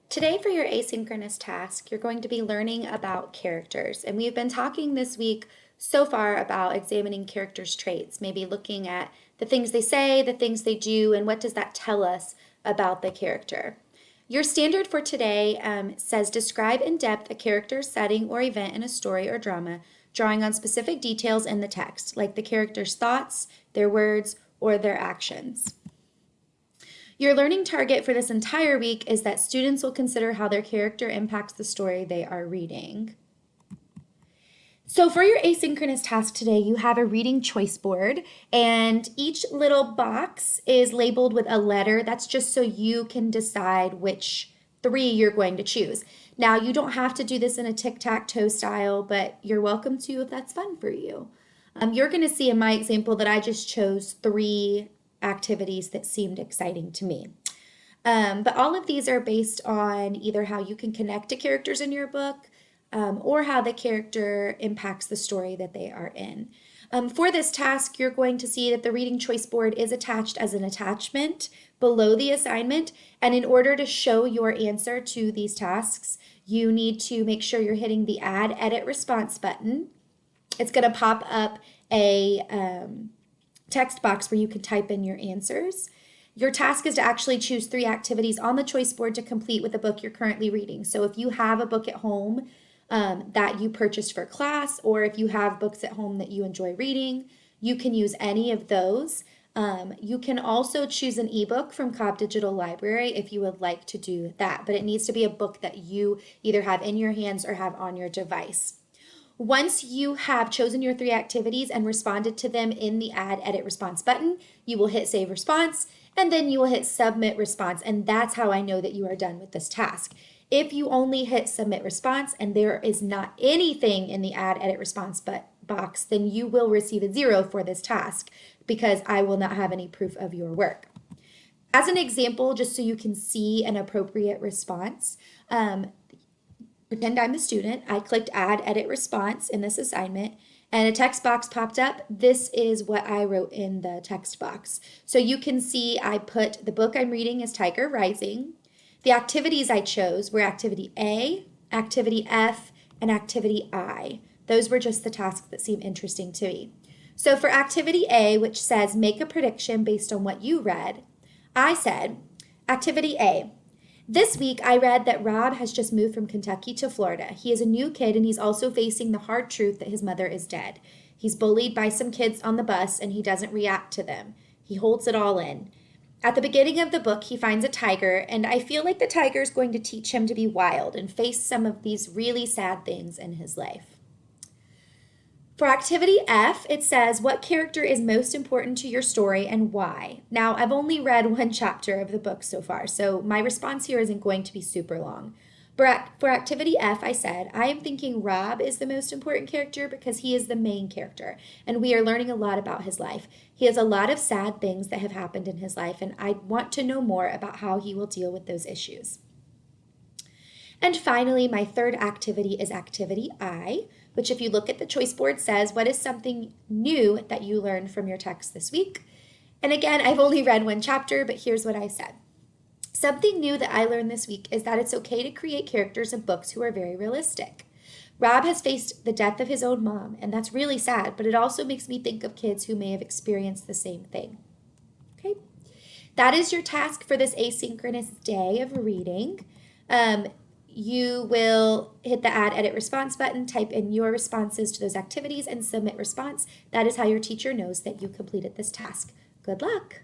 Today for your asynchronous task, you're going to be learning about characters. And we've been talking this week so far about examining characters' traits, maybe looking at the things they say, the things they do, and what does that tell us about the character. Your standard for today says describe in depth a character, setting, or event in a story or drama, drawing on specific details in the text, like the character's thoughts, their words, or their actions. Your learning target for this entire week is that students will consider how their character impacts the story they are reading. So for your asynchronous task today, you have a reading choice board, and each little box is labeled with a letter. That's just so you can decide which three you're going to choose. Now, you don't have to do this in a tic-tac-toe style, but you're welcome to if that's fun for you. You're going to see in my example that I just chose three activities that seemed exciting to me. But all of these are based on either how you can connect to characters in your book or how the character impacts the story that they are in. For this task, you're going to see that the reading choice board is attached as an attachment below the assignment. And in order to show your answer to these tasks, you need to make sure you're hitting the Add Edit Response button. It's going to pop up a text box where you can type in your answers. Your task is to actually choose three activities on the choice board to complete with the book you're currently reading. So if you have a book at home that you purchased for class, or if you have books at home that you enjoy reading, you can use any of those. You can also choose an ebook from Cobb Digital Library if you would like to do that, but it needs to be a book that you either have in your hands or have on your device. Once you have chosen your three activities and responded to them in the Add Edit Response button, you will hit Save Response, and then you will hit Submit Response, and that's how I know that you are done with this task. If you only hit Submit Response and there is not anything in the Add Edit Response box, then you will receive a 0 for this task because I will not have any proof of your work. As an example, just so you can see an appropriate response, pretend I'm a student. I clicked Add Edit Response in this assignment, and a text box popped up. This is what I wrote in the text box. So you can see I put the book I'm reading is Tiger Rising. The activities I chose were Activity A, Activity F, and Activity I. Those were just the tasks that seemed interesting to me. So for Activity A, which says make a prediction based on what you read, I said, Activity A. This week, I read that Rob has just moved from Kentucky to Florida. He is a new kid, and he's also facing the hard truth that his mother is dead. He's bullied by some kids on the bus, and he doesn't react to them. He holds it all in. At the beginning of the book, he finds a tiger, and I feel like the tiger is going to teach him to be wild and face some of these really sad things in his life. For Activity F, it says, what character is most important to your story and why? Now, I've only read one chapter of the book so far, so my response here isn't going to be super long. For Activity F, I said, I am thinking Rob is the most important character because he is the main character, and we are learning a lot about his life. He has a lot of sad things that have happened in his life, and I want to know more about how he will deal with those issues. And finally, my third activity is Activity I, which if you look at the choice board says, what is something new that you learned from your text this week? And again, I've only read one chapter, but here's what I said. Something new that I learned this week is that it's okay to create characters in books who are very realistic. Rob has faced the death of his own mom, and that's really sad, but it also makes me think of kids who may have experienced the same thing. Okay, that is your task for this asynchronous day of reading. You will hit the Add Edit Response button, type in your responses to those activities, and submit response. That is how your teacher knows that you completed this task. Good luck!